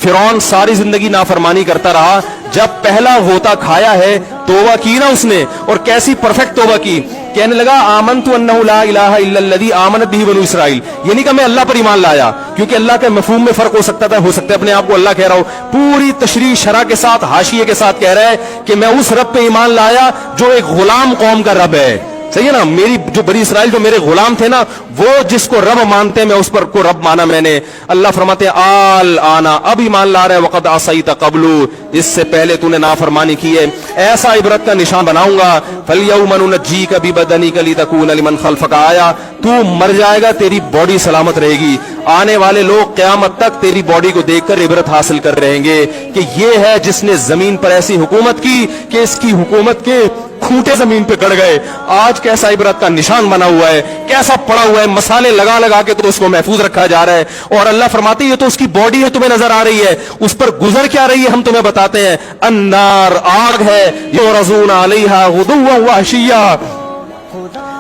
फिरौन सारी जिंदगी नाफरमानी करता रहा, जब पहला गोता खाया है तौबा की ना उसने, और कैसी परफेक्ट तौबा की, कहने लगा आमनतु अन्नहु ला इलाहा इल्लल्लज़ी आमनत बिही बनु इसराइल, यानी कि मैं अल्लाह पर ईमान लाया, क्योंकि अल्लाह के मफहूम में फर्क हो सकता था, हो सकता है अपने आप को अल्लाह कह रहा हो, पूरी तशरीह शरह के साथ हाशिये के साथ कह रहा है कि मैं उस रब पे ईमान लाया जो एक गुलाम कौम का रब है। सही है ना, मेरी जो बनी इसराइल जो मेरे गुलाम थे ना, वो जिसको रब मानते हैं मैं उस पर को रब माना मैंने। अल्लाह फरमाते हैं आल आना, अब ईमान ला रहे वक़द असैत क़ब्लु, इससे पहले तूने नाफरमानी की है, ऐसा इबरत का निशान बनाऊंगा। फलयौम नुनज्जीका बिबदनिका लितकूना लिमन खल्फका आया, तू मर जाएगा तेरी बॉडी सलामत रहेगी, आने वाले लोग क़यामत तक तेरी बॉडी को देखकर इबरत हासिल कर रहेंगे कि ये है जिसने जमीन पर ऐसी हुकूमत की कि इसकी हुकूमत के खूंटे जमीन पे गड़ गए। आज कैसा इबरत का निशान बना हुआ है, कैसा पड़ा हुआ है, मसाले लगा लगा के तो उसको महफूज रखा जा रहा है। और अल्लाह फरमाते हैं ये तो उसकी बॉडी है, तुम्हें नजर आ रही है, उस पर गुजर क्या रही है हम तुम्हें बताते हैं। अन्नार, आग है, युरज़ूना अलैहा गुदुव्वन व अशिय्या,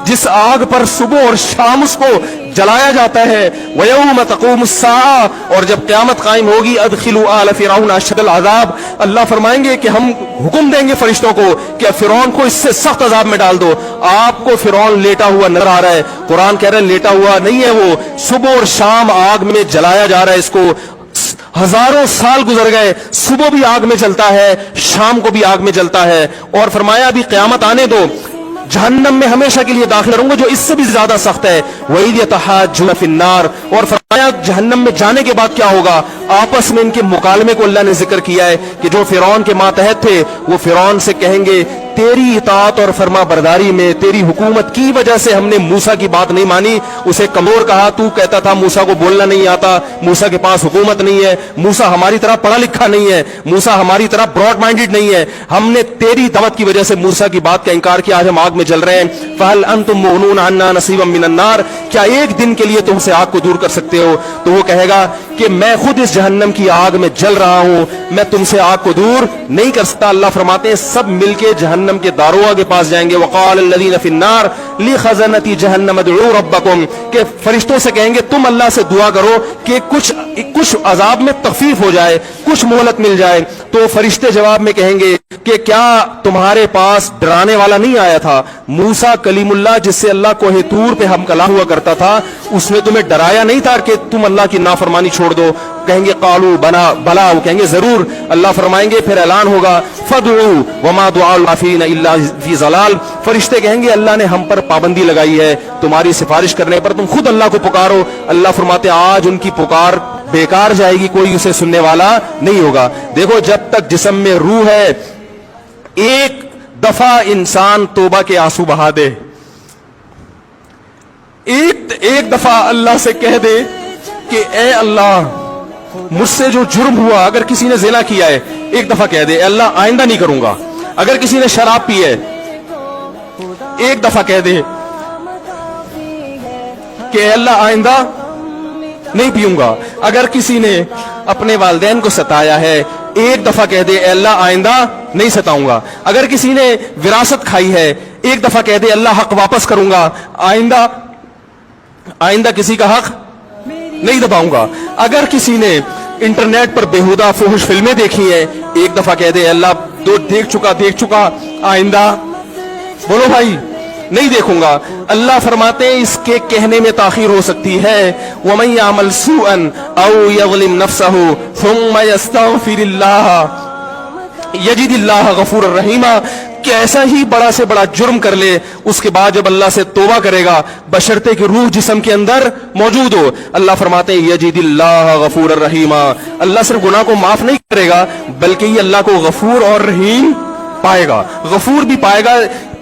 जिस आग पर सुबह और शाम उसको जलाया जाता है। वयौम तक़ूमुस्साअ, और जब क़यामत कायम होगी, अदखिलू आल फ़िरऔन अशद्दल अज़ाब, अल्लाह फरमाएंगे कि हम हुक्म देंगे फरिश्तों को कि फ़िरौन को इससे सख्त अज़ाब में डाल दो। आपको फ़िरौन लेटा हुआ नजर आ रहा है, कुरान कह रहा है लेटा हुआ नहीं है, वो सुबह और शाम आग में जलाया जा रहा है। इसको हजारों साल गुजर गए, सुबह भी आग में जलता है, शाम को भी आग में जलता है। और फरमाया अभी क़यामत आने दो, जहन्नम में हमेशा के लिए दाखिल रहूंगा जो इससे भी ज्यादा सख्त है। वही यतहाज्जुन फिन्नार, और फरमाया जहन्नम में जाने के बाद क्या होगा, आपस में इनके मुकालमे को अल्लाह ने जिक्र किया है कि जो फिरौन के मातहत थे वो फिरौन से कहेंगे तेरी इताअत और फरमा बरदारी में, तेरी हुकूमत की वजह से हमने मूसा की बात नहीं मानी, उसे कमजोर कहा, तू कहता था मूसा को बोलना नहीं आता, मूसा के पास हुकूमत नहीं है, मूसा हमारी तरह पढ़ा लिखा नहीं है, मूसा हमारी तरह ब्रॉड माइंडेड नहीं है, हमने तेरी दावत की वजह से मूसा की बात का इंकार किया, आज हम आग में जल रहे हैं। फहल अंतुम मुगनून अन्ना नसीबम मिनन नार, क्या एक दिन के लिए तुमसे आग को दूर कर सकते हो? तो वो कहेगा कि मैं खुद इस जहन्नम की आग में जल रहा हूं, मैं तुमसे आग को दूर नहीं कर सकता। अल्लाह फरमाते हैं सब मिलके जहन्नम के दारोगा के पास जाएंगे। वक़ाल अल्लज़ीना फ़िन्नार लिख़ज़नती जहन्नम उदऊ रब्बकुम, के फरिश्तों से कहेंगे तुम अल्लाह से दुआ करो कि कुछ अजाब में तखफीफ हो जाए, कुछ मोहलत मिल जाए। तो फरिश्ते जवाब में कहेंगे कि क्या तुम्हारे पास डराने वाला नहीं आया था? मूसा कलीमुल्लाह जिससे अल्लाह कोहे तूर पे हम कला हुआ करता था, उसने तुम्हें डराया नहीं था कि तुम अल्लाह की नाफरमानी छोड़ दो? कहेंगे कालू बना बला, वो कहेंगे जरूर। अल्लाह फरमाएंगे फिर ऐलान होगा फदउ वमा दुआउल काफिरीन इल्ला फी ज़लाल, फरिश्ते कहेंगे अल्लाह ने हम पर पाबंदी लगाई है, तुम्हारी सिफारिश करने पर तुम खुद अल्लाह को पुकारो। अल्लाह फरमाते आज उनकी पुकार बेकार जाएगी, कोई उसे सुनने वाला नहीं होगा। देखो जब तक जिस्म में रूह है, एक दफा इंसान तौबा के आंसू बहा दे, एक दफा अल्लाह से कह दे कि ए अल्लाह मुझसे जो जुर्म हुआ, अगर किसी ने ज़िना किया है एक दफा कह दे अल्लाह आइंदा नहीं करूंगा, अगर किसी ने शराब पी है एक दफा कह दे कि अल्लाह आइंदा नहीं पीऊंगा, अगर किसी ने अपने वालिदैन को सताया है एक दफा कह दे अल्लाह आइंदा नहीं सताऊंगा, अगर किसी ने विरासत खाई है एक दफा कह दे अल्लाह हक वापस करूंगा, आइंदा किसी का हक नहीं दबाऊंगा, अगर किसी ने इंटरनेट पर बेहुदा फुहश फिल्में देखी है एक दफा कह दे अल्लाह दो देख चुका आइंदा बोलो भाई नहीं देखूंगा। अल्लाह फरमाते हैं इसके कहने में ताखीर हो सकती है। वमन यामल सूअन औ यज़लिम नफ्सहु सुम्मा यस्तगफिरिल्लाह यजिदिल्लाह गफूरर रहीमा, कैसा ही बड़ा से बड़ा जुर्म कर ले उसके बाद जब अल्लाह से तौबा करेगा बशर्ते कि रूह जिस्म के अंदर मौजूद हो, अल्लाह फरमाते हैं यजिदिल्लाह गफूरर रहीमा, अल्लाह सिर्फ गुनाह को माफ नहीं करेगा बल्कि ये अल्लाह को गफूर और रहीम पाएगा। गफूर भी पाएगा,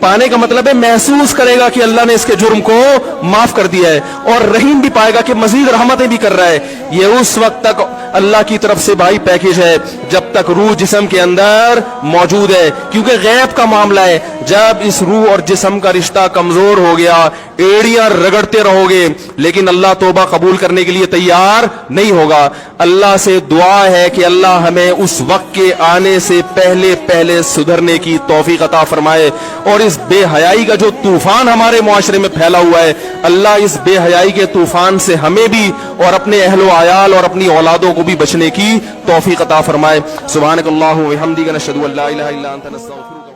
पाने का मतलब है महसूस करेगा कि अल्लाह ने इसके जुर्म को माफ कर दिया है, और रहीम भी पाएगा कि मजीद रहमतें भी कर रहा है। ये उस वक्त तक अल्लाह की तरफ से भाई पैकेज है जब तक रूह जिस्म के अंदर मौजूद है, क्योंकि गैब का मामला है। जब इस रूह और जिस्म का रिश्ता कमजोर हो गया, एड़ियां रगड़ते रहोगे लेकिन अल्लाह तौबा कबूल करने के लिए तैयार नहीं होगा। अल्लाह से दुआ है कि अल्लाह हमें उस वक्त के आने से पहले पहले सुधरने की तौफीक अता फरमाए, और इस बेहयाई का जो तूफान हमारे मुआशरे में फैला हुआ है, अल्लाह इस बेहयाई के तूफान से हमें भी और अपने अहलो आयाल और अपनी औलादों को بھی بچنے کی توفیق عطا فرمائے. سبحانک اللہم و بحمدک نشہد ان لا الہ الا انت نستغفرک.